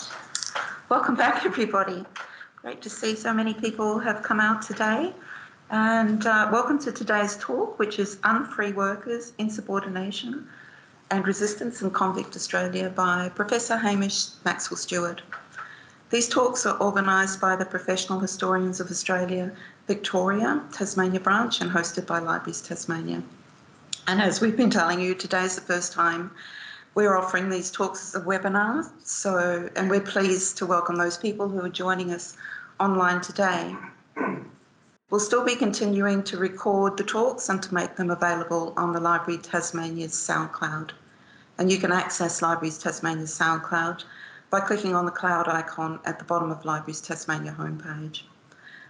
Right. Welcome back, everybody. Great to see so many people have come out today. And welcome to today's talk, which is Unfree Workers, Insubordination and Resistance in Convict Australia by Professor Hamish Maxwell-Stewart. These talks are organised by the Professional Historians of Australia, Victoria, Tasmania branch, and hosted by Libraries Tasmania. And as we've been telling you, today is the first time we're offering these talks as a webinar, and we're pleased to welcome those people who are joining us online today. We'll still be continuing to record the talks and to make them available on the Library Tasmania's SoundCloud. And you can access Libraries Tasmania's SoundCloud by clicking on the cloud icon at the bottom of Libraries Tasmania homepage.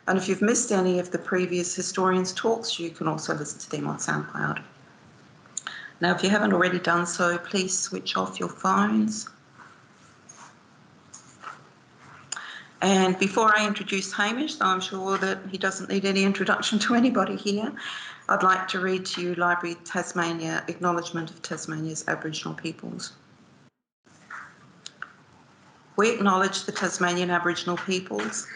And if you've missed any of the previous historians' talks, you can also listen to them on SoundCloud. Now, if you haven't already done so, please switch off your phones. And before I introduce Hamish, though I'm sure that he doesn't need any introduction to anybody here, I'd like to read to you Library Tasmania Acknowledgement of Tasmania's Aboriginal Peoples. We acknowledge the Tasmanian Aboriginal peoples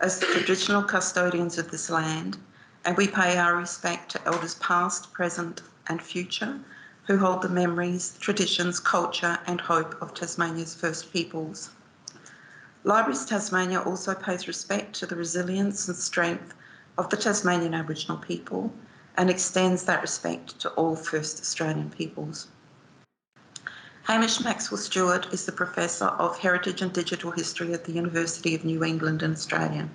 as the traditional custodians of this land, and we pay our respect to elders past, present and future who hold the memories, traditions, culture and hope of Tasmania's First Peoples. Libraries Tasmania also pays respect to the resilience and strength of the Tasmanian Aboriginal people and extends that respect to all First Australian peoples. Hamish Maxwell-Stewart is the Professor of Heritage and Digital History at the University of New England in Australia.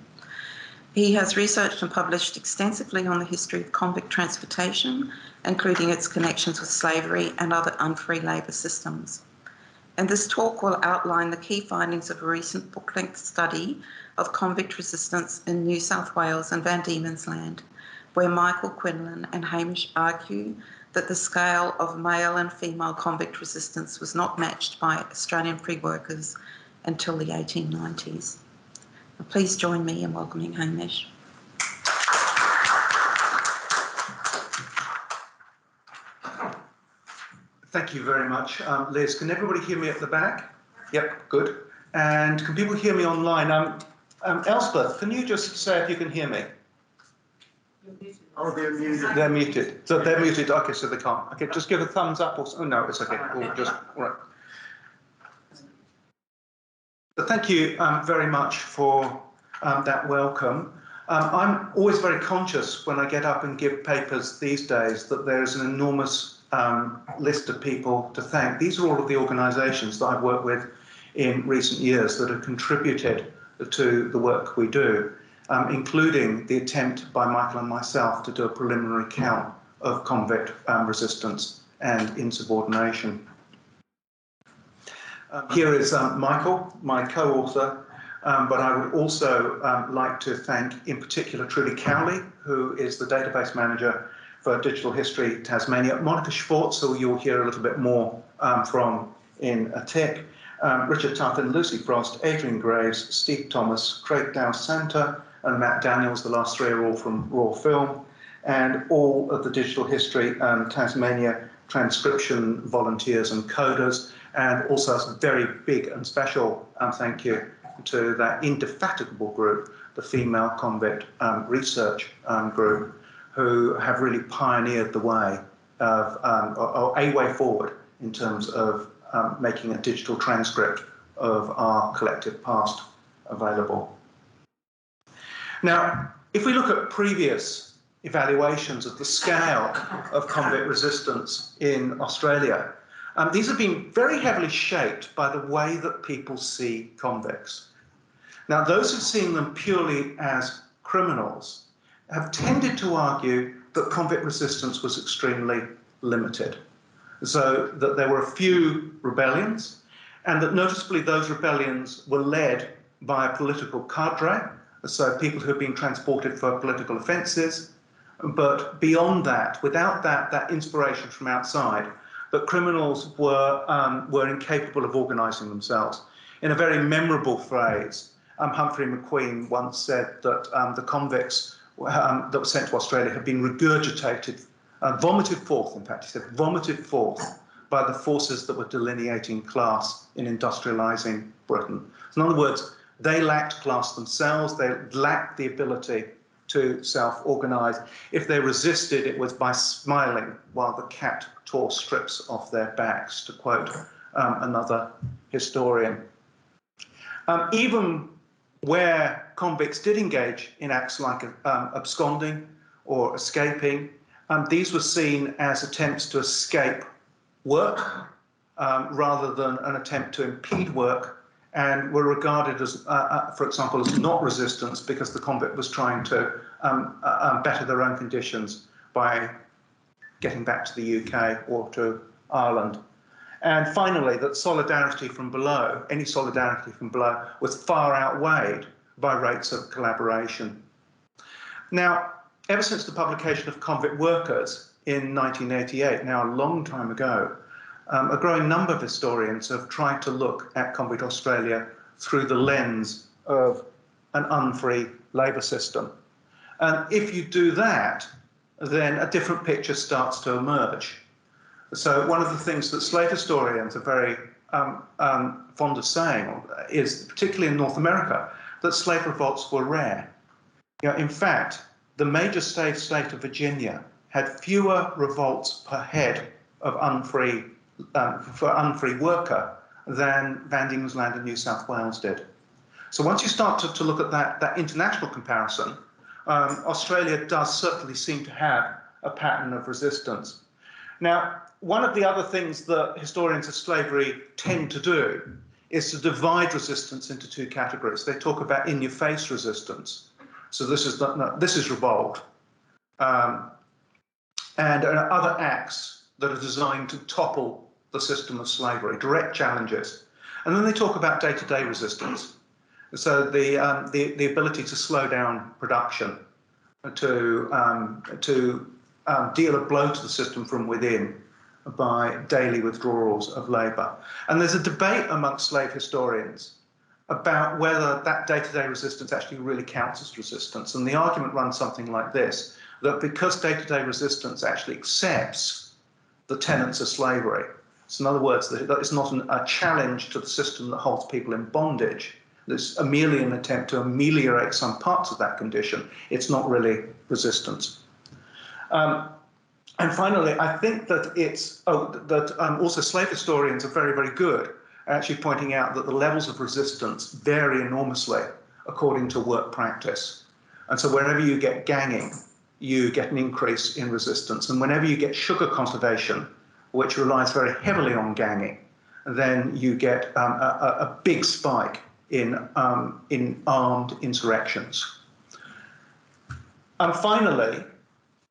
He has researched and published extensively on the history of convict transportation, including its connections with slavery and other unfree labour systems. And this talk will outline the key findings of a recent book-length study of convict resistance in New South Wales and Van Diemen's Land, where Michael, Quinlan and Hamish argue that the scale of male and female convict resistance was not matched by Australian free workers until the 1890s. Please join me in welcoming Hamish. Thank you very much, Liz. Can everybody hear me at the back? Yep, good. And can people hear me online? Elspeth, can you just say if you can hear me? Oh, they're muted. They're muted. So they're muted. Okay, so they can't. Okay, just give a thumbs up or oh no, it's okay. We'll just all right. So thank you very much for that welcome. I'm always very conscious when I get up and give papers these days that there's an enormous list of people to thank. These are all of the organisations that I've worked with in recent years that have contributed to the work we do, including the attempt by Michael and myself to do a preliminary count of convict resistance and insubordination. Here is Michael, my co-author, but I would also like to thank in particular Trudy Cowley, who is the database manager for Digital History Tasmania, Monica Schwartz, who you'll hear a little bit more from in a tick, Richard Tuffin, Lucy Frost, Adrian Graves, Steve Thomas, Craig Dow-Santa and Matt Daniels. The last three are all from Raw Film, and all of the Digital History Tasmania transcription volunteers and coders. And also a very big and special thank you to that indefatigable group, the Female Convict Research Group, who have really pioneered the way of, or a way forward in terms of making a digital transcript of our collective past available. Now, if we look at previous evaluations of the scale of convict resistance in Australia, these have been very heavily shaped by the way that people see convicts. Now, those who've seen them purely as criminals have tended to argue that convict resistance was extremely limited, so that there were a few rebellions, and that noticeably those rebellions were led by a political cadre, so people who had been transported for political offences, but beyond that, without that inspiration from outside, that criminals were incapable of organising themselves. In a very memorable phrase, Humphrey McQueen once said that the convicts that were sent to Australia had been regurgitated, vomited forth, in fact, he said, vomited forth by the forces that were delineating class in industrialising Britain. So in other words, they lacked class themselves, they lacked the ability to self-organise. If they resisted, it was by smiling while the cat tore strips off their backs, to quote another historian. Even where convicts did engage in acts like absconding or escaping, these were seen as attempts to escape work rather than an attempt to impede work, and were regarded as, for example, as not resistance because the convict was trying to better their own conditions by getting back to the UK or to Ireland. And finally, that solidarity from below, any solidarity from below, was far outweighed by rates of collaboration. Now, ever since the publication of Convict Workers in 1988, now a long time ago, a growing number of historians have tried to look at Convict Australia through the lens of an unfree labour system. And if you do that, then a different picture starts to emerge. So one of the things that slave historians are very fond of saying is, particularly in North America, that slave revolts were rare. In fact, the major slave state of Virginia had fewer revolts per head of unfree worker than Van Diemen's Land in New South Wales did. So once you start to look at that international comparison, Australia does certainly seem to have a pattern of resistance. Now, one of the other things that historians of slavery tend to do is to divide resistance into two categories. They talk about in-your-face resistance. So this is revolt, and other acts that are designed to topple the system of slavery, direct challenges. And then they talk about day-to-day resistance. So the ability to slow down production, to deal a blow to the system from within by daily withdrawals of labour. And there's a debate amongst slave historians about whether that day-to-day resistance actually really counts as resistance. And the argument runs something like this, that because day-to-day resistance actually accepts the tenets of slavery, so in other words, that it's not a challenge to the system that holds people in bondage, it's merely an attempt to ameliorate some parts of that condition, it's not really resistance. And finally, I think that also slave historians are very, very good at actually pointing out that the levels of resistance vary enormously according to work practice. And so whenever you get ganging, you get an increase in resistance. And whenever you get sugar cultivation, which relies very heavily on ganging, then you get a big spike in armed insurrections. And finally,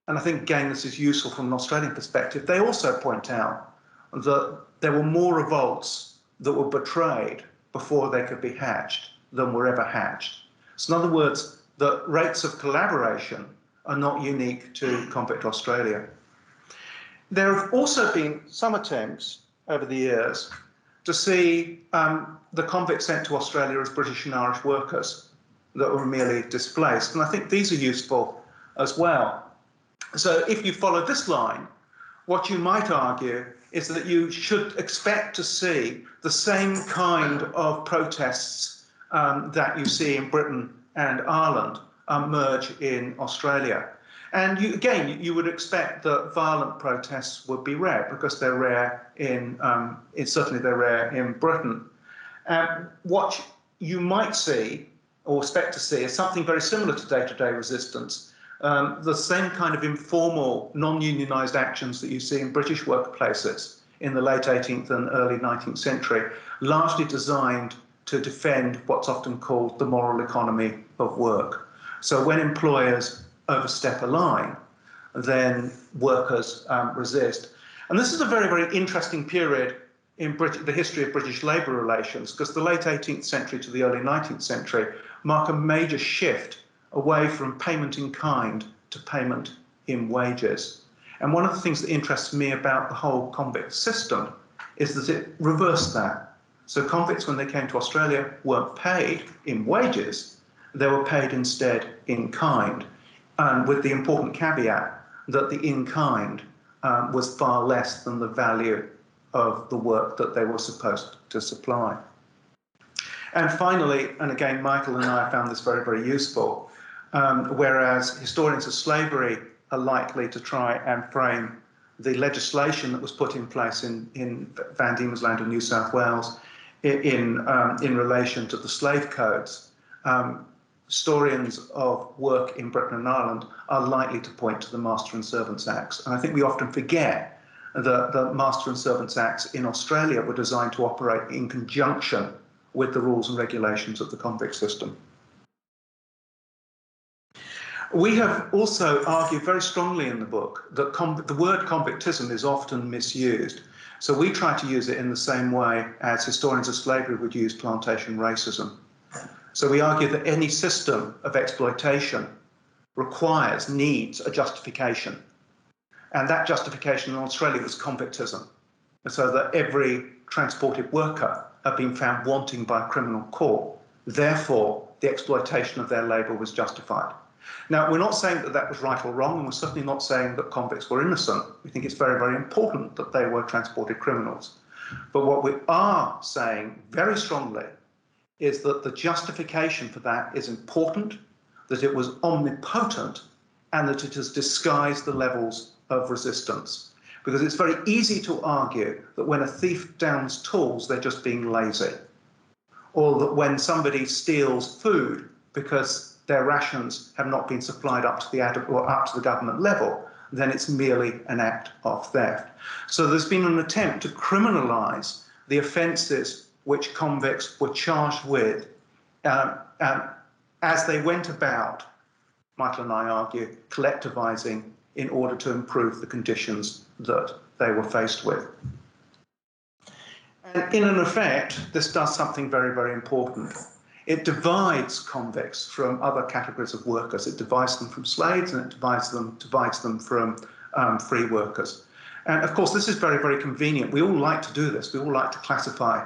and I think, again, this is useful from an Australian perspective, they also point out that there were more revolts that were betrayed before they could be hatched than were ever hatched. So in other words, the rates of collaboration are not unique to Convict Australia. There have also been some attempts over the years to see the convicts sent to Australia as British and Irish workers that were merely displaced. And I think these are useful as well. So if you follow this line, what you might argue is that you should expect to see the same kind of protests that you see in Britain and Ireland emerge in Australia. And you would expect that violent protests would be rare because they're rare certainly they're rare in Britain. What you might see or expect to see is something very similar to day-to-day resistance. The same kind of informal, non-unionised actions that you see in British workplaces in the late 18th and early 19th century, largely designed to defend what's often called the moral economy of work. So when employers overstep a line, then workers resist. And this is a very, very interesting period in the history of British labour relations, because the late 18th century to the early 19th century mark a major shift away from payment in kind to payment in wages. And one of the things that interests me about the whole convict system is that it reversed that. So convicts, when they came to Australia, weren't paid in wages, they were paid instead in kind, and with the important caveat that the in kind was far less than the value of the work that they were supposed to supply. And finally, and again, Michael and I found this very, very useful, whereas historians of slavery are likely to try and frame the legislation that was put in place in Van Diemen's Land of New South Wales in relation to the slave codes. Historians of work in Britain and Ireland are likely to point to the Master and Servants Acts. And I think we often forget that the Master and Servants Acts in Australia were designed to operate in conjunction with the rules and regulations of the convict system. We have also argued very strongly in the book that the word convictism is often misused. So we try to use it in the same way as historians of slavery would use plantation racism. So we argue that any system of exploitation needs a justification. And that justification in Australia was convictism. So that every transported worker had been found wanting by a criminal court. Therefore, the exploitation of their labour was justified. Now, we're not saying that that was right or wrong, and we're certainly not saying that convicts were innocent. We think it's very, very important that they were transported criminals. But what we are saying very strongly is that the justification for that is important, that it was omnipotent, and that it has disguised the levels of resistance. Because it's very easy to argue that when a thief downs tools, they're just being lazy. Or that when somebody steals food because their rations have not been supplied up to the government level, then it's merely an act of theft. So there's been an attempt to criminalise the offences which convicts were charged with as they went about, Michael and I argue, collectivising in order to improve the conditions that they were faced with. And in an effect, this does something very, very important. It divides convicts from other categories of workers. It divides them from slaves, and it divides them from free workers. And of course, this is very, very convenient. We all like to do this. We all like to classify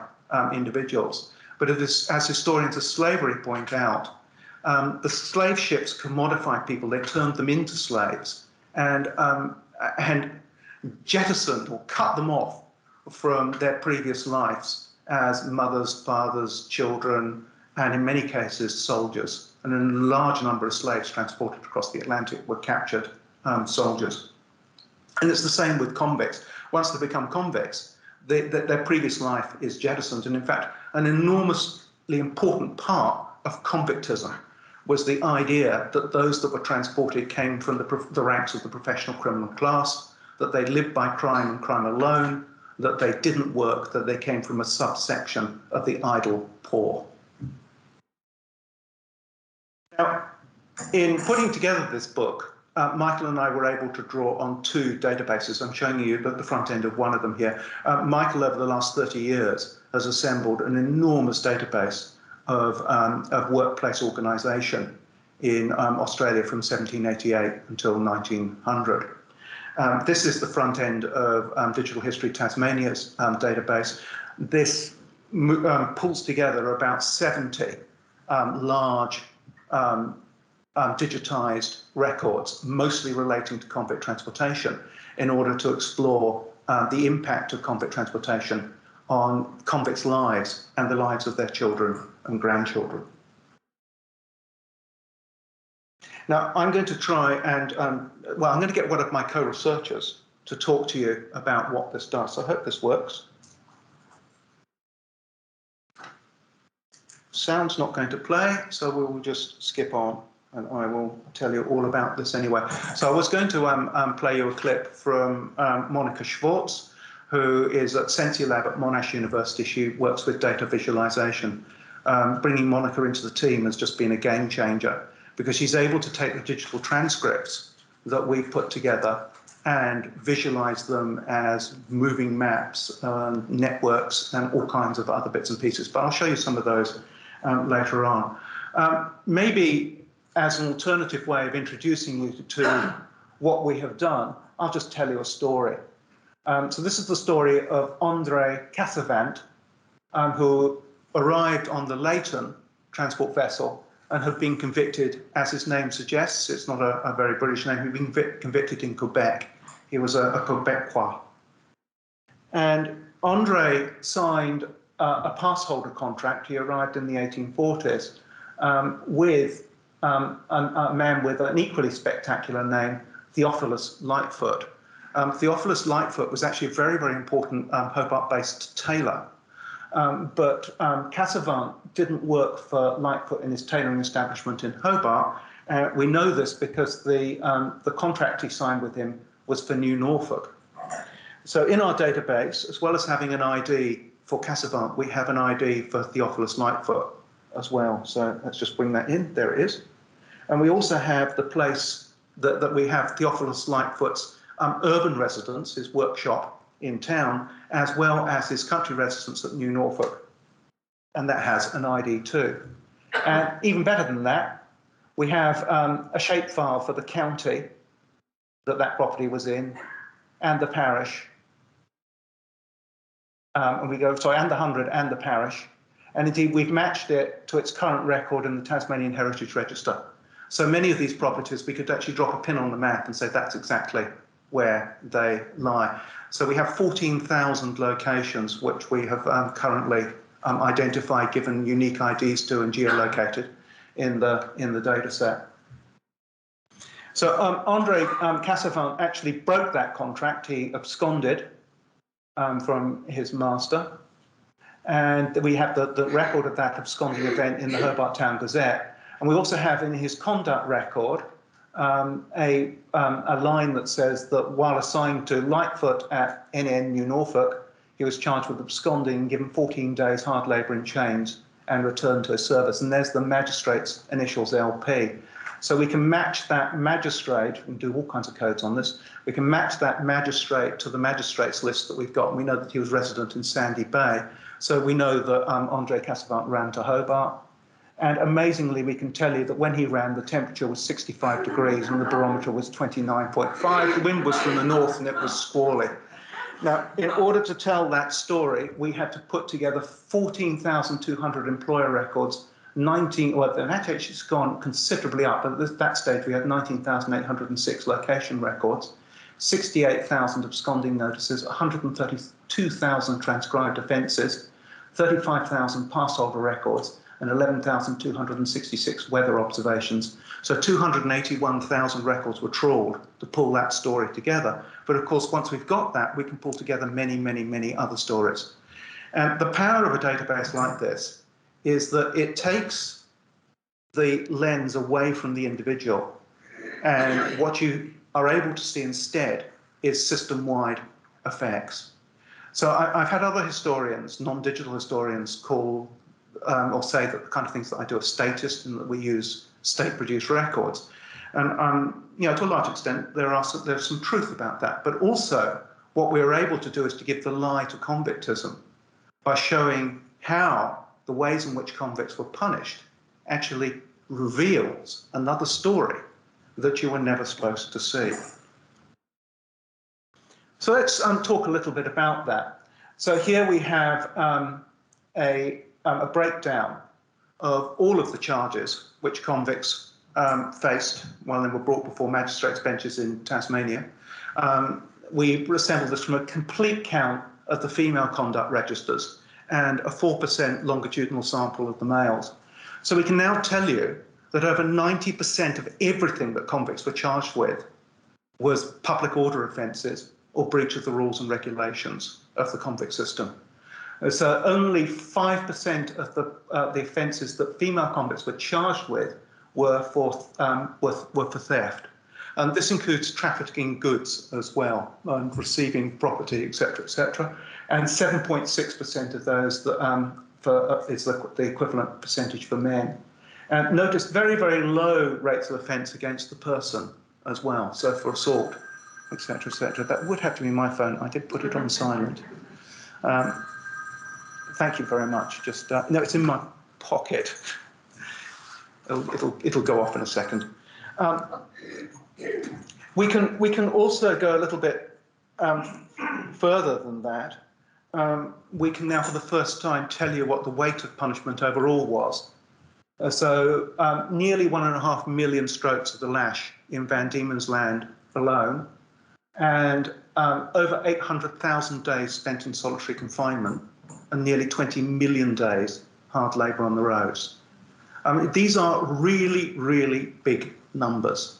individuals. But it is, as historians of slavery point out, the slave ships commodified people. They turned them into slaves and jettisoned or cut them off from their previous lives as mothers, fathers, children, and in many cases, soldiers. And a large number of slaves transported across the Atlantic were captured soldiers. And it's the same with convicts. Once they become convicts, their previous life is jettisoned. And in fact, an enormously important part of convictism was the idea that those that were transported came from the ranks of the professional criminal class, that they lived by crime and crime alone, that they didn't work, that they came from a subsection of the idle poor. Now, in putting together this book, Michael and I were able to draw on two databases. I'm showing you the front end of one of them here. Michael, over the last 30 years, has assembled an enormous database of workplace organisation in Australia from 1788 until 1900. This is the front end of Digital History Tasmania's database. This pulls together about 70 large digitised records, mostly relating to convict transportation, in order to explore the impact of convict transportation on convicts' lives and the lives of their children and grandchildren. Now, I'm going to try and, I'm going to get one of my co-researchers to talk to you about what this does. I hope this works. Sound's not going to play, so we will just skip on, and I will tell you all about this anyway. So I was going to play you a clip from Monica Schwartz, who is at Sensia Lab at Monash University. She works with data visualization. Bringing Monica into the team has just been a game changer, because she's able to take the digital transcripts that we've put together and visualize them as moving maps, networks, and all kinds of other bits and pieces. But I'll show you some of those later on. Maybe as an alternative way of introducing you to what we have done, I'll just tell you a story. So this is the story of Andre Cassavant, who arrived on the Leighton transport vessel and had been convicted, as his name suggests. It's not a very British name. He'd been convicted in Quebec. He was a Quebecois. And Andre signed a passholder contract. He arrived in the 1840s with a man with an equally spectacular name, Theophilus Lightfoot. Theophilus Lightfoot was actually a very, very important Hobart-based tailor. But Cassavant didn't work for Lightfoot in his tailoring establishment in Hobart. We know this because the contract he signed with him was for New Norfolk. So in our database, as well as having an ID for Cassavant, we have an ID for Theophilus Lightfoot as well. So let's just bring that in. There it is. And we also have the place that we have Theophilus Lightfoot's urban residence, his workshop in town, as well as his country residence at New Norfolk. And that has an ID too. And even better than that, we have a shapefile for the county that property was in, and the parish. And the hundred and the parish. And indeed, we've matched it to its current record in the Tasmanian Heritage Register. So many of these properties, we could actually drop a pin on the map and say that's exactly where they lie. So we have 14,000 locations which we have currently identified, given unique IDs to, and geolocated in the data set. So Andre Cassavant actually broke that contract. He absconded from his master. And we have the record of that absconding event in the Hobart Town Gazette. And we also have in his conduct record a line that says that while assigned to Lightfoot at NN New Norfolk, he was charged with absconding, given 14 days hard labour in chains, and returned to his service. And there's the magistrate's initials, LP. So we can match that magistrate, and do all kinds of codes on this, we can match that magistrate to the magistrates list that we've got. And we know that he was resident in Sandy Bay. So we know that Andre Cassavant ran to Hobart. And amazingly, we can tell you that when he ran, the temperature was 65 degrees and the barometer was 29.5. The wind was from the north and it was squally. Now, in order to tell that story, we had to put together 14,200 employer records, and actually it's gone considerably up, but at that stage we had 19,806 location records, 68,000 absconding notices, 132,000 transcribed offences, 35,000 passholder records, and 11,266 weather observations. So 281,000 records were trawled to pull that story together. But of course, once we've got that, we can pull together many, many, many other stories. And the power of a database like this is that it takes the lens away from the individual. And what you are able to see instead is system-wide effects. So I've had other historians, non-digital historians, call or say that the kind of things that I do are statist and that we use state-produced records. And to a large extent, there's some truth about that. But also, what we're able to do is to give the lie to convictism by showing how the ways in which convicts were punished actually reveals another story that you were never supposed to see. So let's talk a little bit about that. So here we have a breakdown of all of the charges which convicts faced while they were brought before magistrates' benches in Tasmania. We assembled this from a complete count of the female conduct registers and a 4% longitudinal sample of the males. So we can now tell you that over 90% of everything that convicts were charged with was public order offences or breach of the rules and regulations of the convict system. So only 5% of the offences that female convicts were charged with were for theft. And this includes trafficking goods as well, and receiving property, etc., etc. And 7.6% of those is the equivalent percentage for men. And notice very, very low rates of offence against the person as well. So for assault, etc., etc. That would have to be my phone. I did put it on silent. Thank you very much. Just no, it's in my pocket. It'll go off in a second. We can also go a little bit further than that. We can now, for the first time, tell you what the weight of punishment overall was. Nearly 1.5 million strokes of the lash in Van Diemen's Land alone, and over 800,000 days spent in solitary confinement and nearly 20 million days hard labour on the roads. These are really, really big numbers.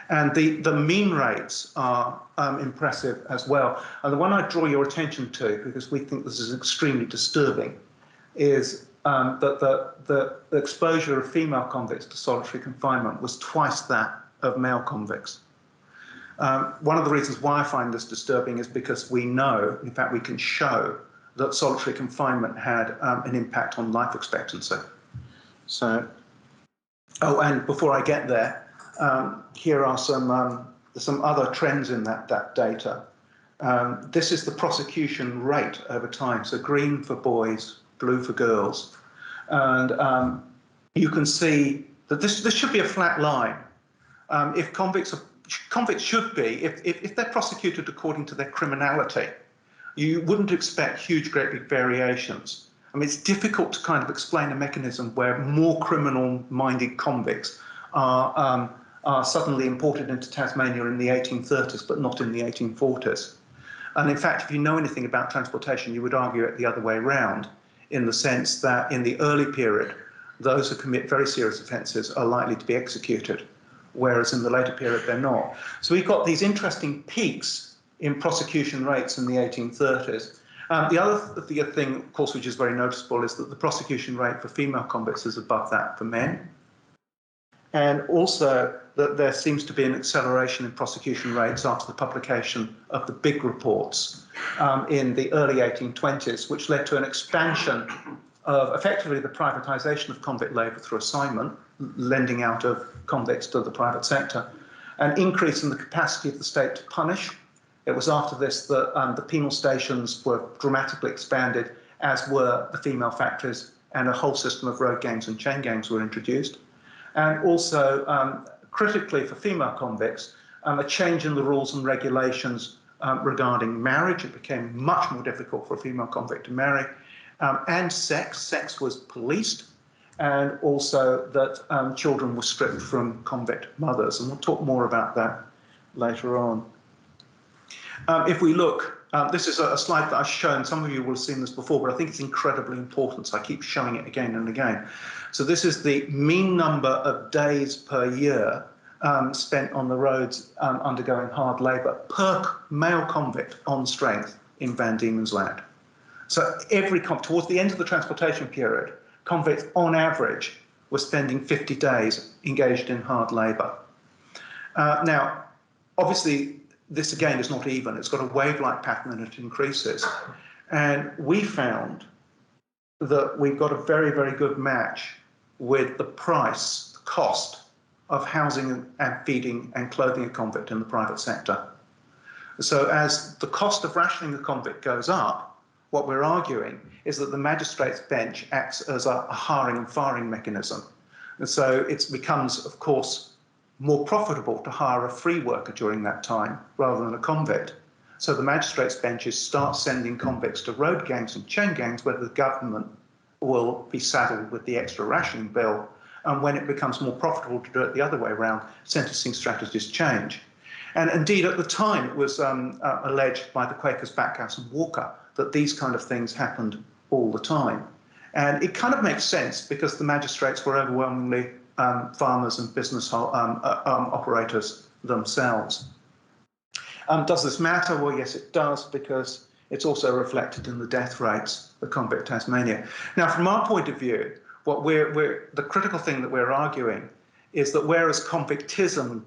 And the mean rates are impressive as well. And the one I draw your attention to, because we think this is extremely disturbing, is that the exposure of female convicts to solitary confinement was twice that of male convicts. One of the reasons why I find this disturbing is because we know, in fact we can show, that solitary confinement had an impact on life expectancy. So, oh, and before I get there, here are some other trends in that data. This is the prosecution rate over time, so green for boys, blue for girls. And you can see that this should be a flat line. If convicts should be, if they're prosecuted according to their criminality, you wouldn't expect huge, great big variations. I mean, it's difficult to kind of explain a mechanism where more criminal-minded convicts are suddenly imported into Tasmania in the 1830s, but not in the 1840s. And in fact, if you know anything about transportation, you would argue it the other way around, in the sense that in the early period, those who commit very serious offences are likely to be executed, whereas in the later period, they're not. So we've got these interesting peaks in prosecution rates in the 1830s. The other thing, of course, which is very noticeable is that the prosecution rate for female convicts is above that for men. And also that there seems to be an acceleration in prosecution rates after the publication of the big reports in the early 1820s, which led to an expansion of effectively the privatisation of convict labour through assignment, lending out of convicts to the private sector, an increase in the capacity of the state to punish. It was after this that the penal stations were dramatically expanded, as were the female factories, and a whole system of road gangs and chain gangs were introduced. And also, critically for female convicts, a change in the rules and regulations regarding marriage. It became much more difficult for a female convict to marry. And sex. Sex was policed. And also that children were stripped from convict mothers. And we'll talk more about that later on. If we look, this is a slide that I've shown. Some of you will have seen this before, but I think it's incredibly important, so I keep showing it again and again. So this is the mean number of days per year spent on the roads undergoing hard labour per male convict on strength in Van Diemen's Land. So towards the end of the transportation period, convicts on average were spending 50 days engaged in hard labour. Now, obviously, this again is not even. It's got a wave-like pattern and it increases. And we found that we've got a very, very good match with the price, the cost of housing and feeding and clothing a convict in the private sector. So as the cost of rationing a convict goes up, what we're arguing is that the magistrate's bench acts as a hiring and firing mechanism. And so it becomes, of course, more profitable to hire a free worker during that time rather than a convict. So the magistrates' benches start sending convicts to road gangs and chain gangs where the government will be saddled with the extra rationing bill. And when it becomes more profitable to do it the other way around, sentencing strategies change. And indeed, at the time, it was alleged by the Quakers Backhouse and Walker that these kind of things happened all the time. And it kind of makes sense because the magistrates were overwhelmingly farmers and business operators themselves. Does this matter? Well, yes, it does, because it's also reflected in the death rates of Convict Tasmania. Now, from our point of view, what the critical thing that we're arguing is that whereas Convictism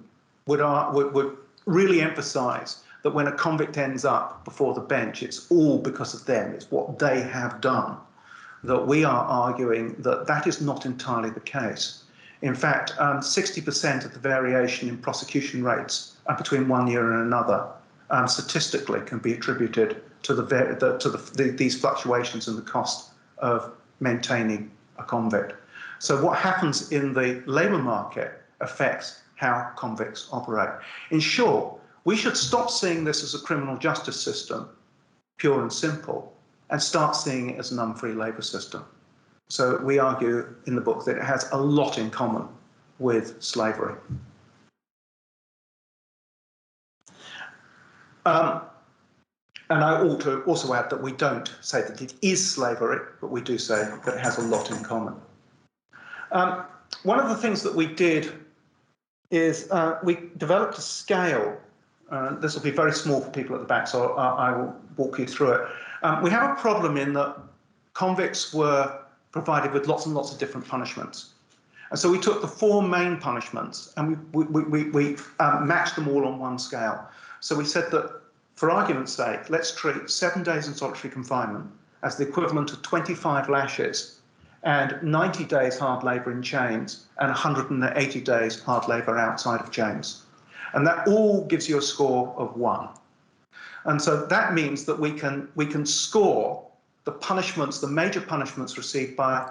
would really emphasise that when a convict ends up before the bench, it's all because of them, it's what they have done, that we are arguing that that is not entirely the case. In fact, 60% of the variation in prosecution rates between one year and another statistically can be attributed to these fluctuations in the cost of maintaining a convict. So what happens in the labour market affects how convicts operate. In short, we should stop seeing this as a criminal justice system, pure and simple, and start seeing it as an unfree labour system. So we argue in the book that it has a lot in common with slavery. And I ought to also add that we don't say that it is slavery, but we do say that it has a lot in common. One of the things that we did is we developed a scale. This will be very small for people at the back, so I will walk you through it. We have a problem in that convicts were provided with lots and lots of different punishments. And so we took the 4 main punishments and we matched them all on one scale. So we said that, for argument's sake, let's treat 7 days in solitary confinement as the equivalent of 25 lashes and 90 days hard labour in chains and 180 days hard labour outside of chains. And that all gives you a score of 1. And so that means that we can score the punishments, the major punishments received by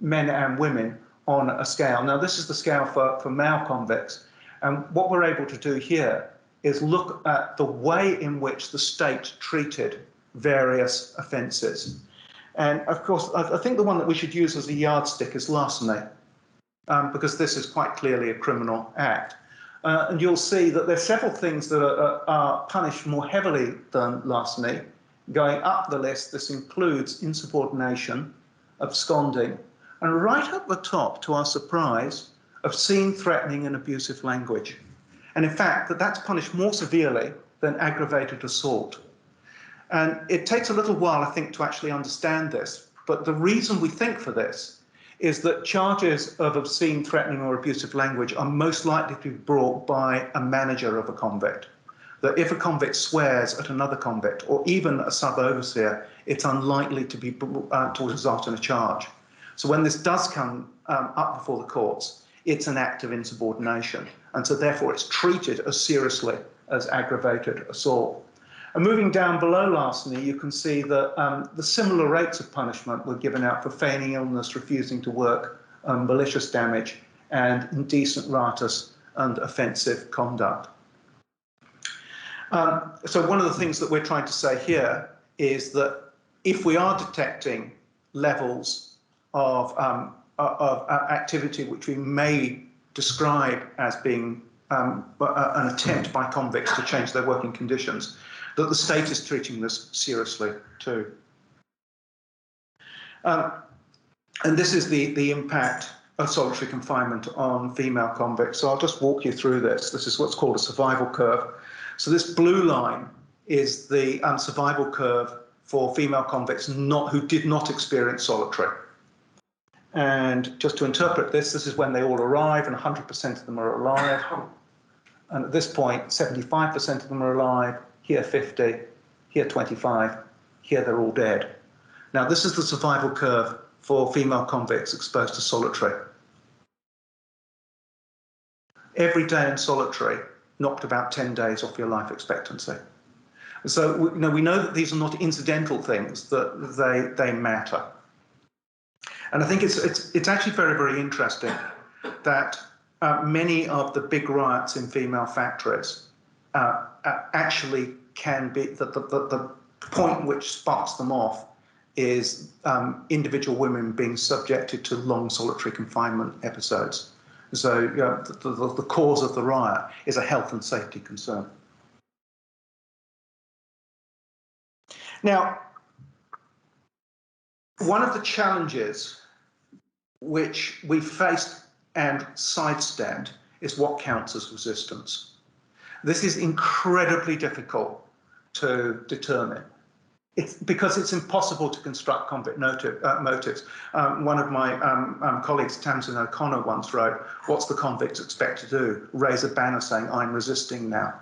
men and women on a scale. Now, this is the scale for male convicts. And what we're able to do here is look at the way in which the state treated various offences. And of course, I think the one that we should use as a yardstick is larceny, because this is quite clearly a criminal act. And you'll see that there are several things that are punished more heavily than larceny. Going up the list, this includes insubordination, absconding, and right at the top, to our surprise, obscene, threatening, and abusive language. And in fact, that's punished more severely than aggravated assault. And it takes a little while, I think, to actually understand this. But the reason we think for this is that charges of obscene, threatening, or abusive language are most likely to be brought by a manager of a convict. That if a convict swears at another convict, or even a sub-overseer, it's unlikely to result in a charge. So when this does come up before the courts, it's an act of insubordination. And so therefore it's treated as seriously as aggravated assault. And moving down below larceny, you can see that the similar rates of punishment were given out for feigning illness, refusing to work, malicious damage, and indecent, riotous, and offensive conduct. So one of the things that we're trying to say here is that if we are detecting levels of activity which we may describe as being an attempt by convicts to change their working conditions, that the state is treating this seriously too. And this is the impact of solitary confinement on female convicts. So I'll just walk you through this. This is what's called a survival curve. So this blue line is the survival curve for female convicts who did not experience solitary. And just to interpret this, this is when they all arrive, and 100% of them are alive. And at this point, 75% of them are alive, here 50, here 25, here they're all dead. Now, this is the survival curve for female convicts exposed to solitary. Every day in solitary knocked about 10 days off your life expectancy. So we know that these are not incidental things, that they matter. And I think it's actually very, very interesting that many of the big riots in female factories actually can be, the point which sparks them off is individual women being subjected to long solitary confinement episodes. So the cause of the riot is a health and safety concern. Now, one of the challenges which we faced and sidestepped is what counts as resistance. This is incredibly difficult to determine. Because it's impossible to construct convict motives. One of my colleagues, Tamsin O'Connor, once wrote, "What's the convict expect to do? Raise a banner saying, 'I'm resisting now.'"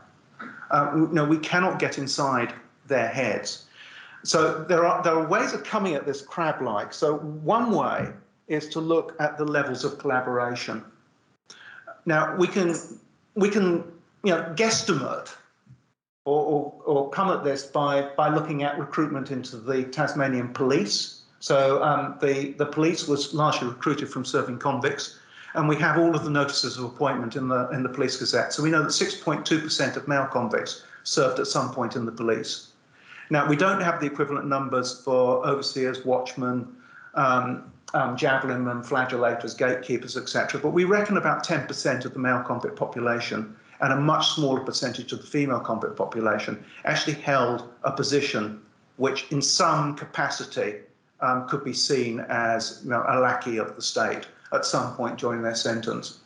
No, we cannot get inside their heads. So there are ways of coming at this crab-like. So one way is to look at the levels of collaboration. Now we can guesstimate or come at this by looking at recruitment into the Tasmanian police. So the police was largely recruited from serving convicts, and we have all of the notices of appointment in the Police Gazette. So we know that 6.2% of male convicts served at some point in the police. Now, we don't have the equivalent numbers for overseers, watchmen, javelinmen, flagellators, gatekeepers, etc. But we reckon about 10% of the male convict population and a much smaller percentage of the female convict population actually held a position which in some capacity could be seen as, you know, a lackey of the state at some point during their sentence.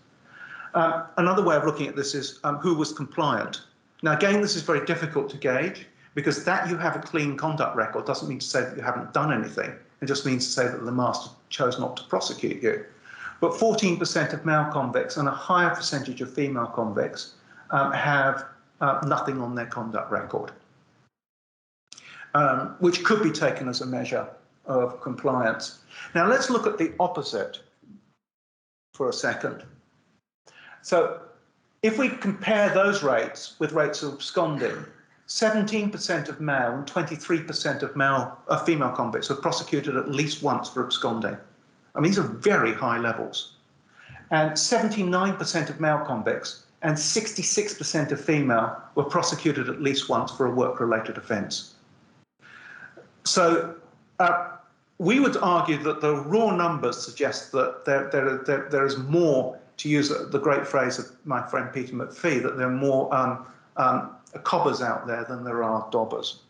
Another way of looking at this is who was compliant. Now, again, this is very difficult to gauge, because that you have a clean conduct record doesn't mean to say that you haven't done anything. It just means to say that the master chose not to prosecute you. But 14% of male convicts and a higher percentage of female convicts have nothing on their conduct record, which could be taken as a measure of compliance. Now, let's look at the opposite for a second. So if we compare those rates with rates of absconding, 17% of male and 23% of female convicts were prosecuted at least once for absconding. I mean, these are very high levels. And 79% of male convicts and 66% of female were prosecuted at least once for a work-related offence. So we would argue that the raw numbers suggest that there is more, to use the great phrase of my friend Peter McPhee, that there are more cobbers out there than there are dobbers.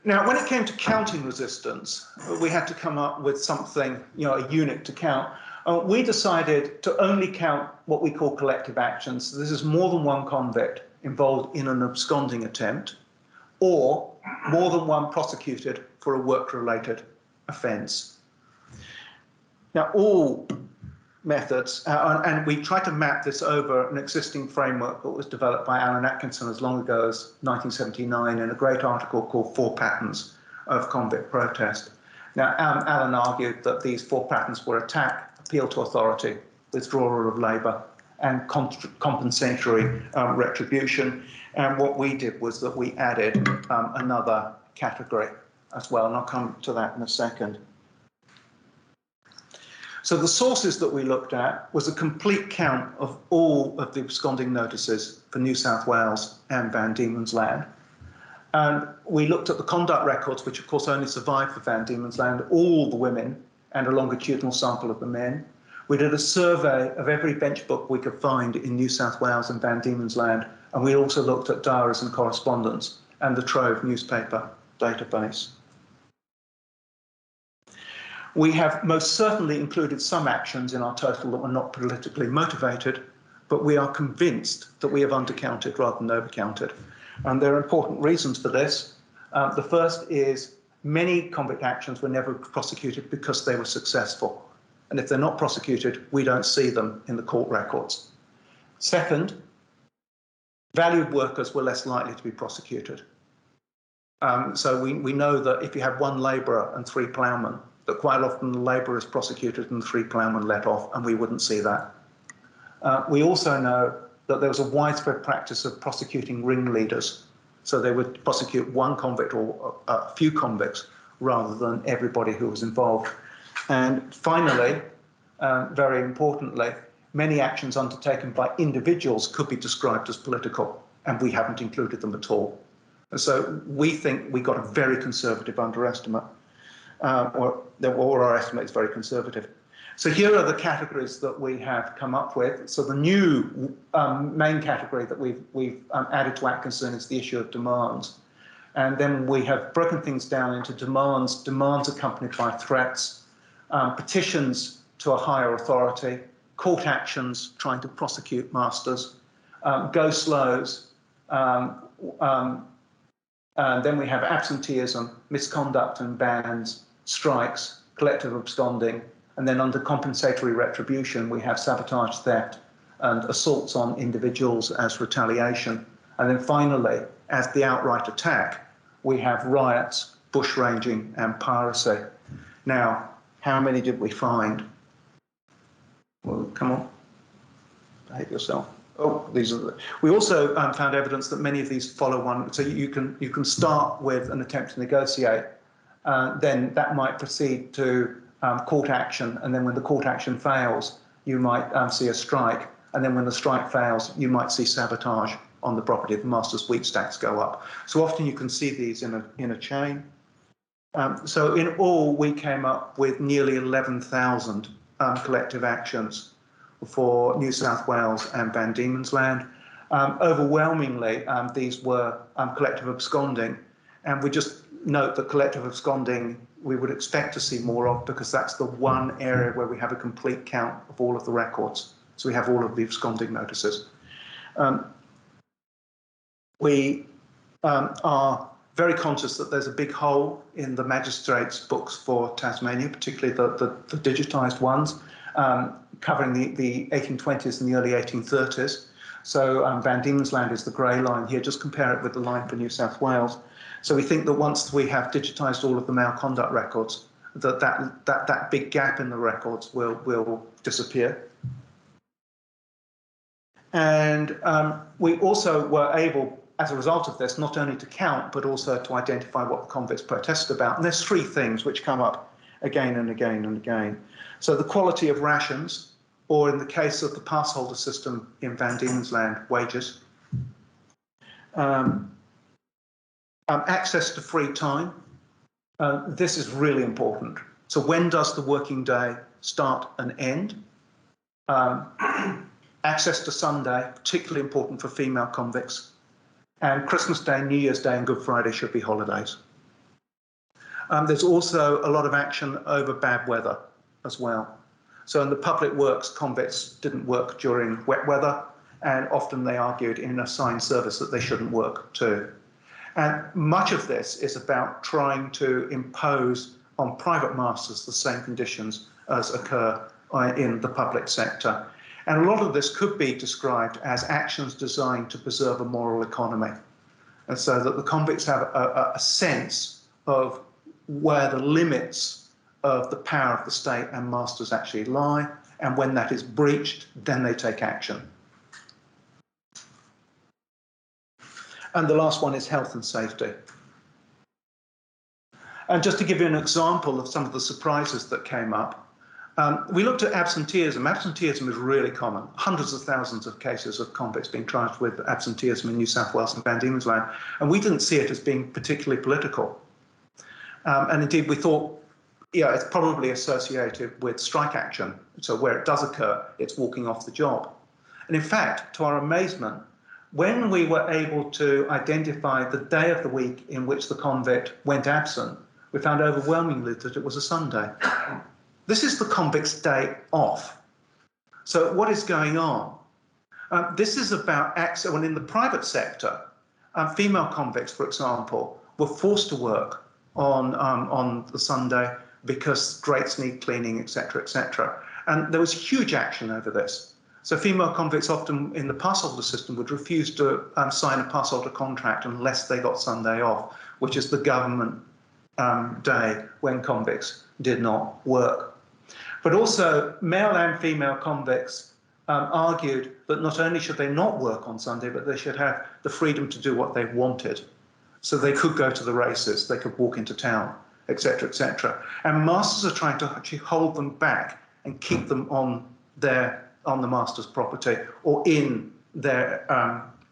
Now, when it came to counting resistance, we had to come up with something, you know, a unit to count. We decided to only count what we call collective actions. So this is more than one convict involved in an absconding attempt, or more than one prosecuted for a work-related offence. Now, all methods, and we tried to map this over an existing framework that was developed by Alan Atkinson as long ago as 1979 in a great article called 4 Patterns of Convict Protest. Now, Alan argued that these 4 patterns were attack, appeal to authority, withdrawal of labour, and compensatory retribution. And what we did was that we added another category as well, and I'll come to that in a second. So the sources that we looked at was a complete count of all of the absconding notices for New South Wales and Van Diemen's Land. And we looked at the conduct records, which of course only survived for Van Diemen's Land, all the women, and a longitudinal sample of the men. We did a survey of every bench book we could find in New South Wales and Van Diemen's Land, and we also looked at diaries and correspondence and the Trove newspaper database. We have most certainly included some actions in our total that were not politically motivated, but we are convinced that we have undercounted rather than overcounted. And there are important reasons for this. The first is many convict actions were never prosecuted because they were successful. And if they're not prosecuted, we don't see them in the court records. Second, valued workers were less likely to be prosecuted. So we know that if you have 1 labourer and 3 ploughmen, that quite often the labourer is prosecuted and the 3 ploughmen let off, and we wouldn't see that. We also know that there was a widespread practice of prosecuting ringleaders. So they would prosecute 1 convict or a few convicts rather than everybody who was involved. And finally, very importantly, many actions undertaken by individuals could be described as political, and we haven't included them at all. And so we think we got a very conservative underestimate. Or our estimate is very conservative. So here are the categories that we have come up with. So the new main category that we've added to Atkinson is the issue of demands. And then we have broken things down into demands accompanied by threats, petitions to a higher authority, court actions trying to prosecute masters, go slows, then we have absenteeism, misconduct and bans, strikes, collective absconding, and then under compensatory retribution, we have sabotage, theft, and assaults on individuals as retaliation. And then finally, as the outright attack, we have riots, bushranging, and piracy. Now, how many did we find? Well, come on, behave yourself. Oh, these are the. We also found evidence that many of these follow one. So you can start with an attempt to negotiate, then that might proceed to court action, and then when the court action fails, you might see a strike, and then when the strike fails, you might see sabotage on the property. The master's wheat stacks go up. So often you can see these in a chain. So in all, we came up with nearly 11,000 collective actions, for New South Wales and Van Diemen's Land. Overwhelmingly, these were collective absconding, and we just note that collective absconding we would expect to see more of, because that's the one area where we have a complete count of all of the records. So we have all of the absconding notices. We are very conscious that there's a big hole in the magistrates' books for Tasmania, particularly the digitised ones, covering the 1820s and the early 1830s. So Van Diemen's Land is the grey line here. Just compare it with the line for New South Wales. So we think that once we have digitised all of the male conduct records, that big gap in the records will disappear. And we also were able, as a result of this, not only to count, but also to identify what the convicts protested about. And there's three things which come up again and again and again. So the quality of rations, or in the case of the passholder system in Van Diemen's Land, wages. Access to free time. This is really important. So when does the working day start and end? Access to Sunday, particularly important for female convicts. And Christmas Day, New Year's Day and Good Friday should be holidays. There's also a lot of action over bad weather as well. So in the public works, convicts didn't work during wet weather, and often they argued in assigned service that they shouldn't work too. And much of this is about trying to impose on private masters the same conditions as occur in the public sector. And a lot of this could be described as actions designed to preserve a moral economy. And so that the convicts have a sense of where the limits of the power of the state and masters actually lie. And when that is breached, then they take action. And the last one is health and safety. And just to give you an example of some of the surprises that came up, we looked at absenteeism. Absenteeism is really common. Hundreds of thousands of cases of convicts being charged with absenteeism in New South Wales and Van Diemen's Land. And we didn't see it as being particularly political. And indeed, we thought, yeah, it's probably associated with strike action. So where it does occur, it's walking off the job. And in fact, to our amazement, when we were able to identify the day of the week in which the convict went absent, we found overwhelmingly that it was a Sunday. This is the convict's day off. So what is going on? This is about access. When in the private sector, female convicts, for example, were forced to work on the Sunday because grates need cleaning, etc., etc. And there was huge action over this. So female convicts often in the passholder system would refuse to sign a passholder contract unless they got Sunday off, which is the government day when convicts did not work. But also male and female convicts argued that not only should they not work on Sunday, but they should have the freedom to do what they wanted. So they could go to the races, they could walk into town, etc., etc. And masters are trying to actually hold them back and keep them on the master's property or in their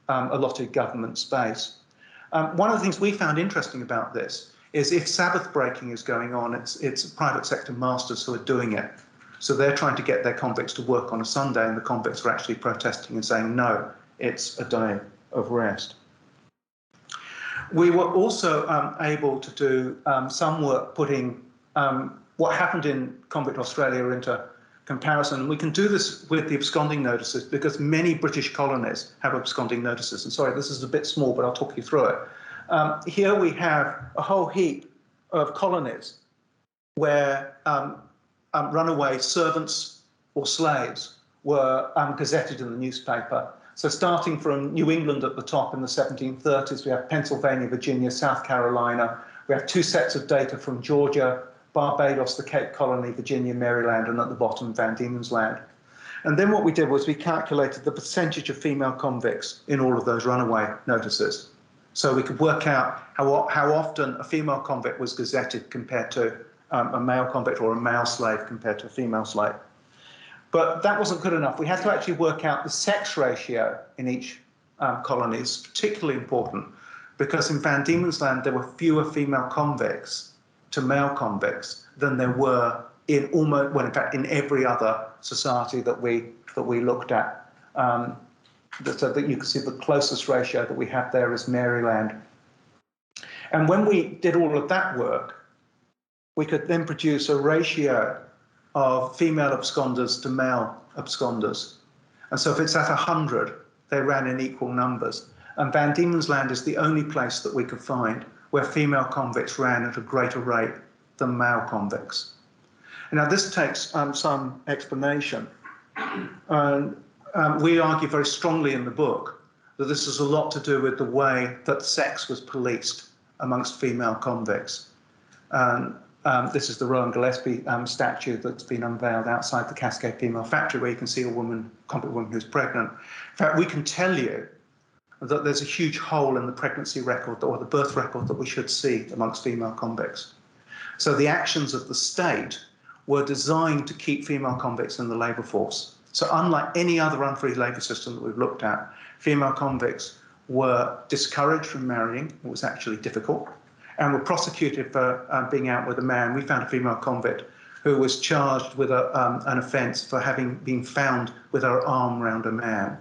allotted government space. One of the things we found interesting about this is if Sabbath breaking is going on, it's private sector masters who are doing it. So they're trying to get their convicts to work on a Sunday, and the convicts are actually protesting and saying, no, it's a day of rest. We were also able to do some work putting what happened in Convict Australia into comparison. We can do this with the absconding notices because many British colonies have absconding notices. And sorry, this is a bit small, but I'll talk you through it. Here we have a whole heap of colonies where runaway servants or slaves were gazetted in the newspaper. So starting from New England at the top in the 1730s, we have Pennsylvania, Virginia, South Carolina. We have two sets of data from Georgia, Barbados, the Cape Colony, Virginia, Maryland, and at the bottom, Van Diemen's Land. And then what we did was we calculated the percentage of female convicts in all of those runaway notices. So we could work out how often a female convict was gazetted compared to a male convict, or a male slave compared to a female slave. But that wasn't good enough. We had to actually work out the sex ratio in each colony. It's particularly important because in Van Diemen's Land there were fewer female convicts to male convicts than there were in almost, well, in fact, in every other society that we looked at. So that you can see the closest ratio that we have there is Maryland. And when we did all of that work, we could then produce a ratio of female absconders to male absconders. And so if it's at 100, they ran in equal numbers. And Van Diemen's Land is the only place that we could find where female convicts ran at a greater rate than male convicts. Now, this takes some explanation. We argue very strongly in the book that this has a lot to do with the way that sex was policed amongst female convicts. This is the Rowan Gillespie statue that's been unveiled outside the Cascade Female Factory, where you can see a convict woman who's pregnant. In fact, we can tell you that there's a huge hole in the pregnancy record or the birth record that we should see amongst female convicts. So the actions of the state were designed to keep female convicts in the labour force. So unlike any other unfree labour system that we've looked at, female convicts were discouraged from marrying. It was actually difficult, and were prosecuted for being out with a man. We found a female convict who was charged with an offence for having been found with her arm around a man.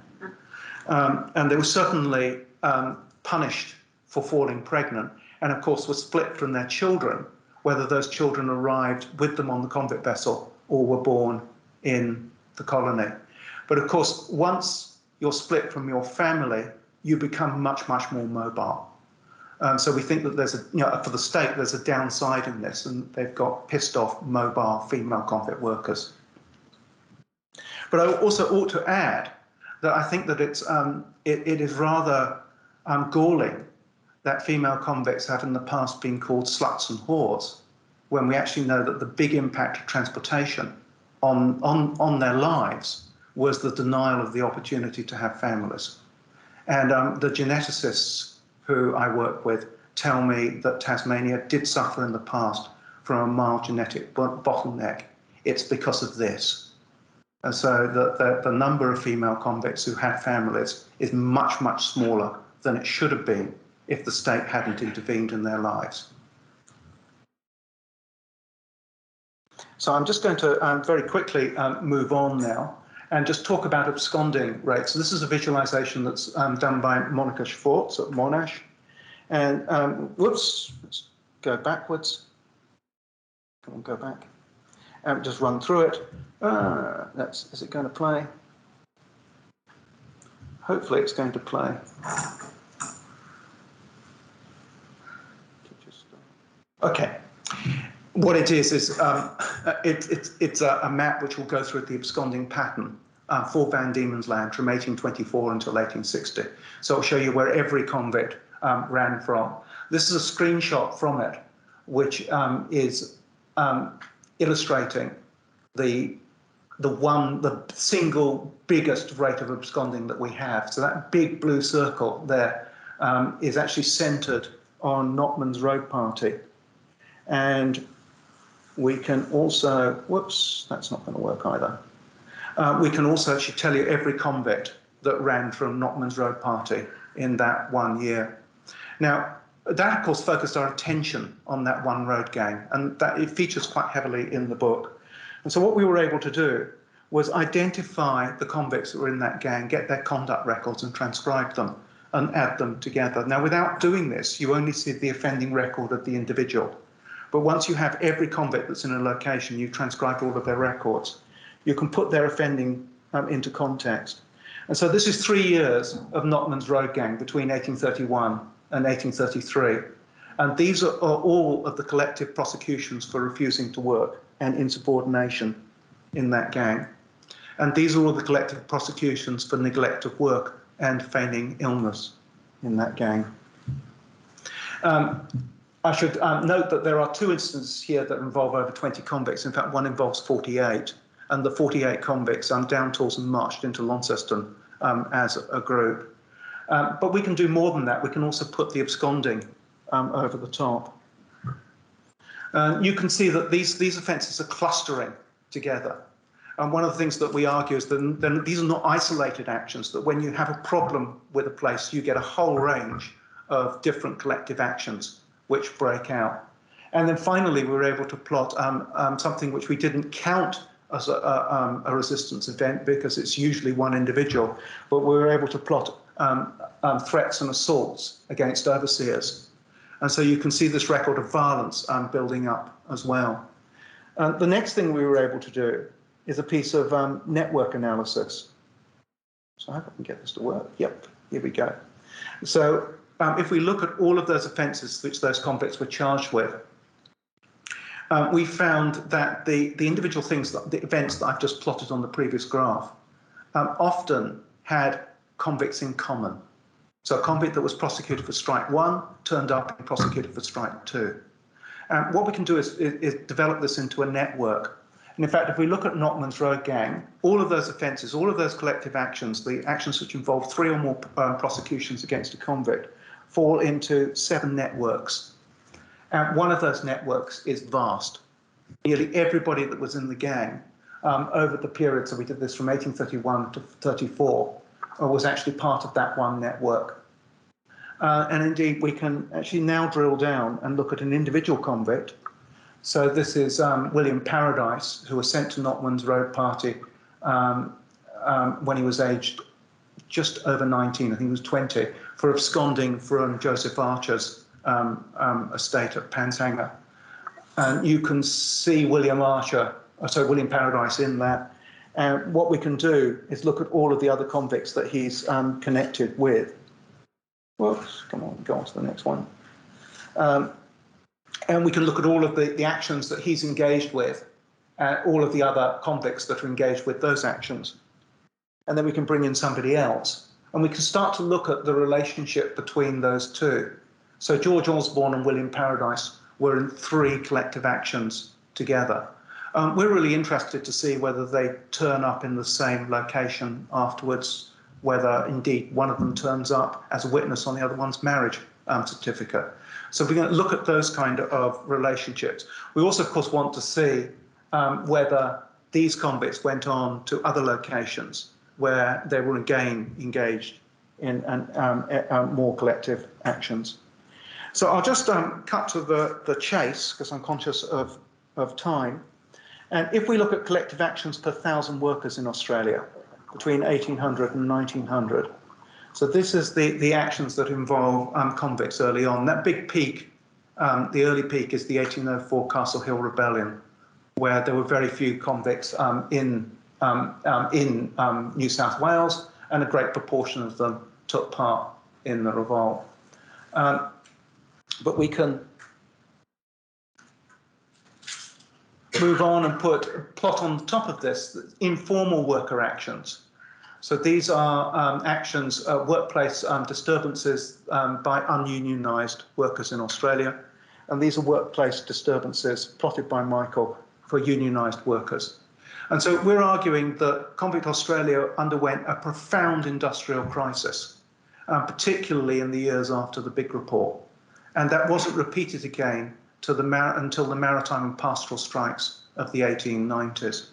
And they were certainly punished for falling pregnant, and of course were split from their children, whether those children arrived with them on the convict vessel or were born in the colony. But of course, once you're split from your family, you become much, much more mobile. So we think that there's for the state, there's a downside in this, and they've got pissed off mobile female convict workers. But I also ought to add that I think that it is rather galling that female convicts have in the past been called sluts and whores, when we actually know that the big impact of transportation on their lives was the denial of the opportunity to have families. And the geneticists who I work with tell me that Tasmania did suffer in the past from a mild genetic bottleneck. It's because of this. And so the number of female convicts who had families is much, much smaller than it should have been if the state hadn't intervened in their lives. So I'm just going to very quickly move on now and just talk about absconding rates. So this is a visualization that's done by Monica Schwartz at Monash. And whoops, let's go backwards. Come on, go back. And just run through it. Is it going to play? Hopefully it's going to play. Okay. What it is it's a map which will go through the absconding pattern for Van Diemen's Land from 1824 until 1860. So I'll show you where every convict ran from. This is a screenshot from it, which is illustrating the single biggest rate of absconding that we have. So that big blue circle there is actually centred on Knockmans Road Party. And we can also, whoops, that's not going to work either. We can also actually tell you every convict that ran from Knockmans Road Party in that 1 year. Now, that of course focused our attention on that one road gang, and that it features quite heavily in the book. And so what we were able to do was identify the convicts that were in that gang, get their conduct records and transcribe them and add them together. Now, without doing this, you only see the offending record of the individual. But once you have every convict that's in a location, you've transcribed all of their records, you can put their offending into context. And so this is 3 years of Knockmans Road Gang between 1831 and 1833. And these are all of the collective prosecutions for refusing to work and insubordination in that gang. And these are all the collective prosecutions for neglect of work and feigning illness in that gang. I should note that there are 2 instances here that involve over 20 convicts. In fact, one involves 48. And the 48 convicts down tools and marched into Launceston as a group. But we can do more than that. We can also put the absconding over the top. You can see that these offences are clustering together. And one of the things that we argue is that these are not isolated actions, that when you have a problem with a place, you get a whole range of different collective actions which break out. And then finally, we were able to plot something which we didn't count as a resistance event because it's usually one individual, but we were able to plot threats and assaults against overseers. And so you can see this record of violence building up as well. The next thing we were able to do is a piece of network analysis. So I hope I can get this to work. Yep, here we go. So if we look at all of those offences which those convicts were charged with, we found that the individual things, the events that I've just plotted on the previous graph, often had convicts in common. So a convict that was prosecuted for strike 1 turned up and prosecuted for strike 2. What we can do is develop this into a network. And in fact, if we look at Knockmans Road Gang, all of those offences, all of those collective actions, the actions which involve 3 or more prosecutions against a convict, fall into 7 networks. And one of those networks is vast. Nearly everybody that was in the gang over the period, so we did this from 1831 to 34, was actually part of that one network. And indeed, we can actually now drill down and look at an individual convict. So this is William Paradise, who was sent to Knockmans Road Party when he was aged just over 19, I think he was 20, for absconding from Joseph Archer's estate at Panshanger. And you can see William Paradise in that. And what we can do is look at all of the other convicts that he's connected with. Whoops, come on, go on to the next one. And we can look at all of the actions that he's engaged with, all of the other convicts that are engaged with those actions. And then we can bring in somebody else. And we can start to look at the relationship between those two. So George Osborne and William Paradise were in 3 collective actions together. We're really interested to see whether they turn up in the same location afterwards, whether indeed one of them turns up as a witness on the other one's marriage certificate. So we're going to look at those kind of relationships. We also, of course, want to see whether these convicts went on to other locations where they were again engaged in more collective actions. So I'll just cut to the chase because I'm conscious of time. And if we look at collective actions per 1,000 workers in Australia between 1800 and 1900, so this is the actions that involve convicts early on. That big peak, the early peak, is the 1804 Castle Hill Rebellion, where there were very few convicts in New South Wales, and a great proportion of them took part in the revolt. But we can move on and plot on top of this informal worker actions. So these are actions, workplace disturbances by ununionised workers in Australia. And these are workplace disturbances plotted by Michael for unionised workers. And so we're arguing that Convict Australia underwent a profound industrial crisis, particularly in the years after the Big Report. And that wasn't repeated again until the maritime and pastoral strikes of the 1890s.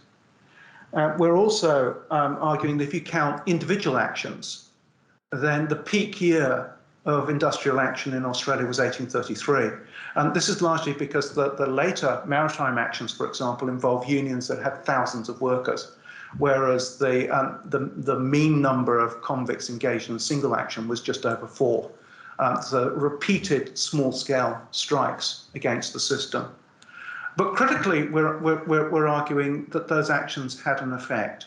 We're also arguing that if you count individual actions, then the peak year of industrial action in Australia was 1833. And this is largely because the later maritime actions, for example, involve unions that had thousands of workers, whereas the mean number of convicts engaged in a single action was just over 4. So repeated small-scale strikes against the system. But critically, we're arguing that those actions had an effect.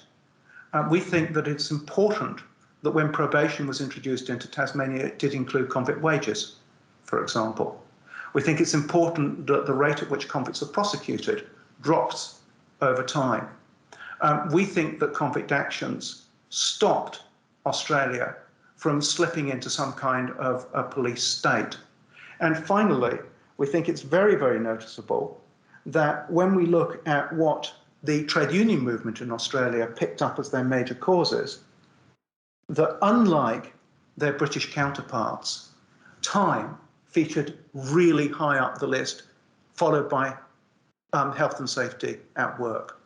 We think that it's important that when probation was introduced into Tasmania, it did include convict wages, for example. We think it's important that the rate at which convicts are prosecuted drops over time. We think that convict actions stopped Australia from slipping into some kind of a police state. And finally, we think it's very, very noticeable that when we look at what the trade union movement in Australia picked up as their major causes, that unlike their British counterparts, time featured really high up the list, followed by health and safety at work.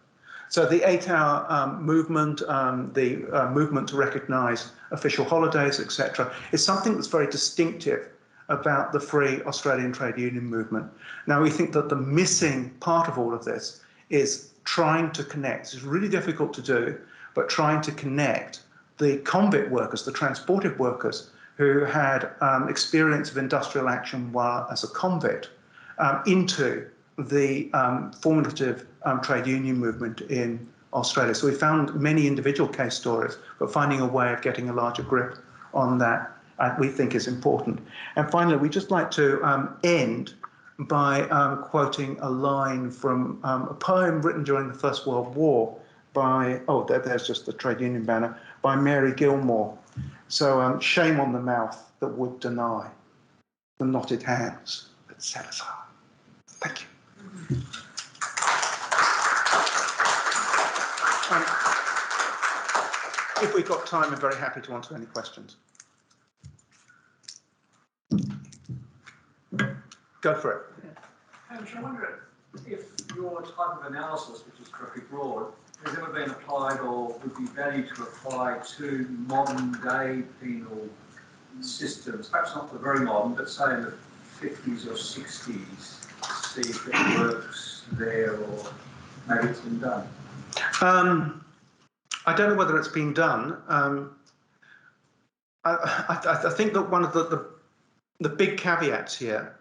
So the 8-hour movement, the movement to recognise official holidays, etc., is something that's very distinctive about the free Australian trade union movement. Now, we think that the missing part of all of this is trying to connect. It's really difficult to do, but trying to connect the convict workers, the transported workers who had experience of industrial action while as a convict into the formative trade union movement in Australia. So we found many individual case stories, but finding a way of getting a larger grip on that we think is important. And finally, we'd just like to end by quoting a line from a poem written during the First World War by, there's just the trade union banner, by Mary Gilmore. So shame on the mouth that would deny, the knotted hands that set us up. Thank you. If we've got time, I'm very happy to answer any questions. Go for it. Hamish, I wonder if your type of analysis, which is pretty broad, has ever been applied or would be valued to apply to modern day penal systems, perhaps not the very modern, but say in the 50s or 60s, to see if it works there or maybe it's been done? I don't know whether it's been done. I think that one of the big caveats here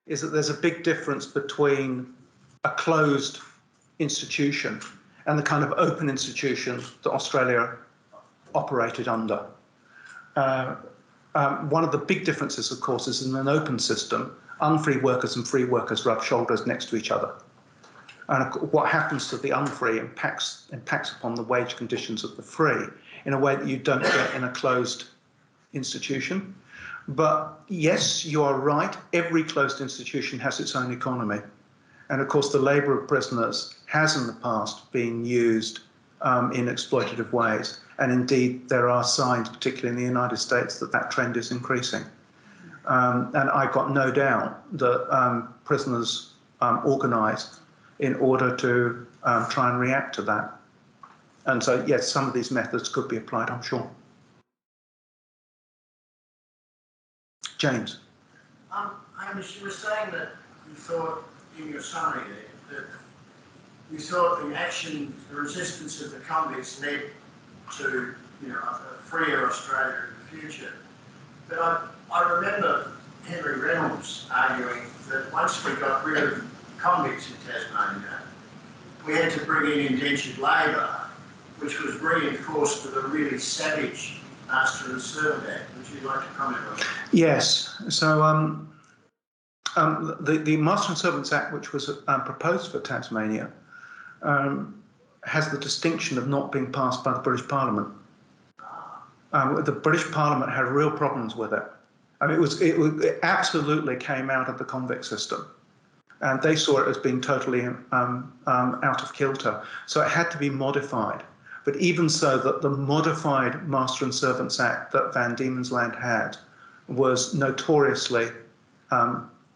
is that there's a big difference between a closed institution and the kind of open institution that Australia operated under. One of the big differences, of course, is in an open system, unfree workers and free workers rub shoulders next to each other. And what happens to the unfree impacts upon the wage conditions of the free in a way that you don't get in a closed institution. But yes, you are right, every closed institution has its own economy. And of course, the labour of prisoners has in the past been used in exploitative ways. And indeed, there are signs, particularly in the United States, that that trend is increasing. And I've got no doubt that prisoners organise in order to try and react to that. And so, yes, some of these methods could be applied, I'm sure. James. Hamish, you were saying that you thought, in your summary there, that you thought the action, the resistance of the convicts led to, a freer Australia in the future. But I remember Henry Reynolds arguing that once we got rid of convicts in Tasmania, we had to bring in indentured labour, which was reinforced with a really savage Master and Servant Act. Would you like to comment on that? Yes. So the Master and Servants Act, which was proposed for Tasmania, has the distinction of not being passed by the British Parliament. The British Parliament had real problems with it. I mean, it absolutely came out of the convict system. And they saw it as being totally out of kilter. So it had to be modified. But even so, that the modified Master and Servants Act that Van Diemen's Land had was notoriously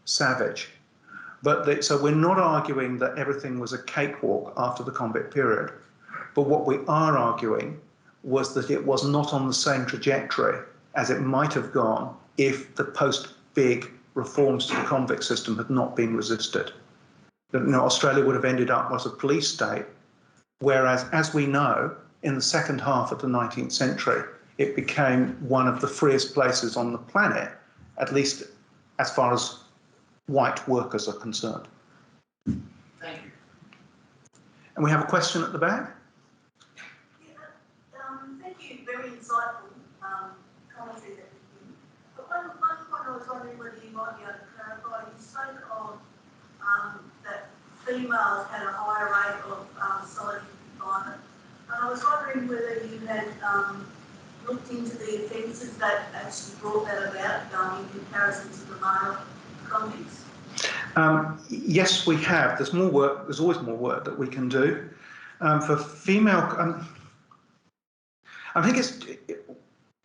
savage. But so we're not arguing that everything was a cakewalk after the convict period. But what we are arguing was that it was not on the same trajectory as it might have gone if the post-big reforms to the convict system had not been resisted. That Australia would have ended up as a police state, whereas, as we know, in the second half of the 19th century, it became one of the freest places on the planet, at least as far as white workers are concerned. Thank you. And we have a question at the back. Thank you. Very insightful commentary that you did. But one point I was wondering whether you might be able to clarify. You spoke of that females had a higher rate of solitary confinement. And I was wondering whether you had looked into the offences that actually brought that about in comparison to the male convicts. Yes, we have. There's more work. There's always more work that we can do. For female, I think it's,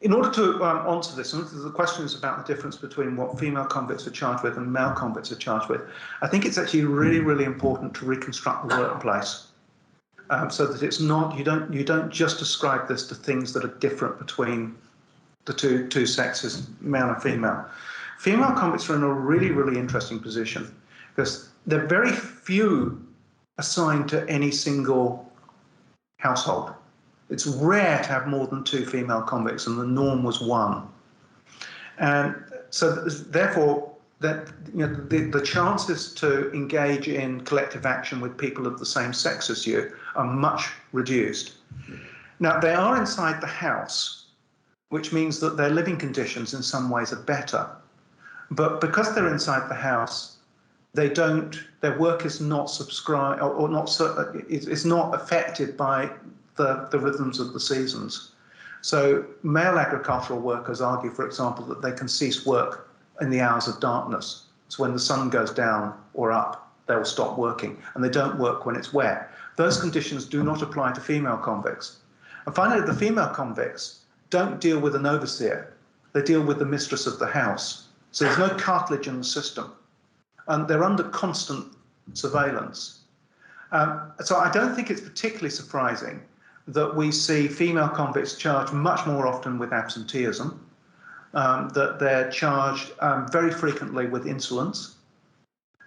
in order to answer this, and the question is about the difference between what female convicts are charged with and male convicts are charged with. I think it's actually really, really important to reconstruct the workplace so that it's not, you don't just ascribe this to things that are different between the two sexes, male and female. Female convicts are in a really, really interesting position because there are very few assigned to any single household. It's rare to have more than 2 female convicts, and the norm was 1. And so, therefore, the chances to engage in collective action with people of the same sex as you are much reduced. Now, they are inside the house, which means that their living conditions in some ways are better. But because they're inside the house, their work is not subscribed or not, is not affected by the rhythms of the seasons. So male agricultural workers argue, for example, that they can cease work in the hours of darkness. So when the sun goes down or up, they will stop working, and they don't work when it's wet. Those conditions do not apply to female convicts. And finally, the female convicts don't deal with an overseer. They deal with the mistress of the house. So there's no cartilage in the system. And they're under constant surveillance. So I don't think it's particularly surprising that we see female convicts charged much more often with absenteeism, that they're charged very frequently with insolence,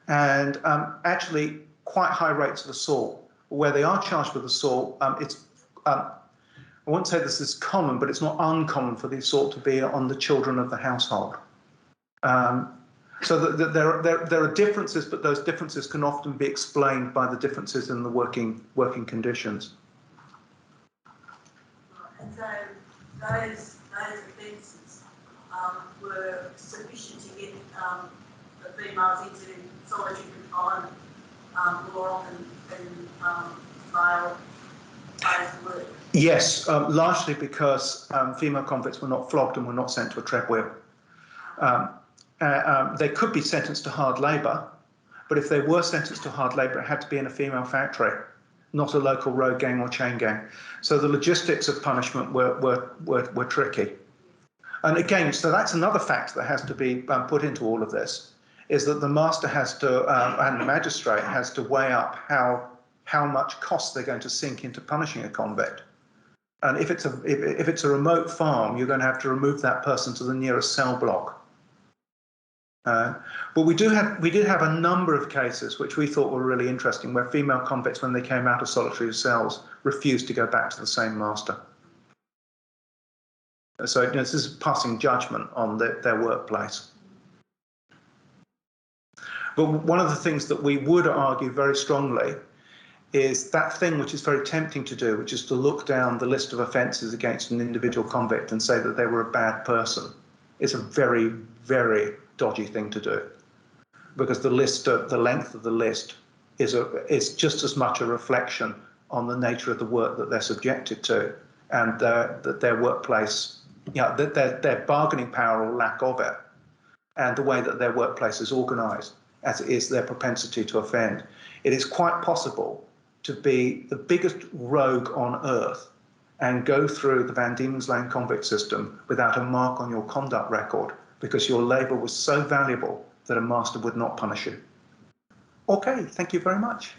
and actually quite high rates of assault. Where they are charged with assault, I won't say this is common, but it's not uncommon for the assault to be on the children of the household. So there are differences, but those differences can often be explained by the differences in the working conditions. And so those offences were sufficient to get the females into solitary confinement more often than male-based work. Yes, largely because female convicts were not flogged and were not sent to a tread wheel. They could be sentenced to hard labour, but if they were sentenced to hard labour, it had to be in a female factory, not a local road gang or chain gang. So the logistics of punishment were tricky. And again, so that's another fact that has to be put into all of this, is that the master has to, and the magistrate has to weigh up how much cost they're going to sink into punishing a convict. And if it's a remote farm, you're going to have to remove that person to the nearest cell block. But we did have a number of cases which we thought were really interesting, where female convicts, when they came out of solitary cells, refused to go back to the same master. So this is passing judgment on their workplace. But one of the things that we would argue very strongly is that thing which is very tempting to do, which is to look down the list of offences against an individual convict and say that they were a bad person. It's a very, very dodgy thing to do, because the length of the list is just as much a reflection on the nature of the work that they're subjected to, and that their workplace, their bargaining power or lack of it, and the way that their workplace is organised, as it is their propensity to offend. It is quite possible to be the biggest rogue on earth and go through the Van Diemen's Land convict system without a mark on your conduct record, because your labour was so valuable that a master would not punish you. Okay, thank you very much.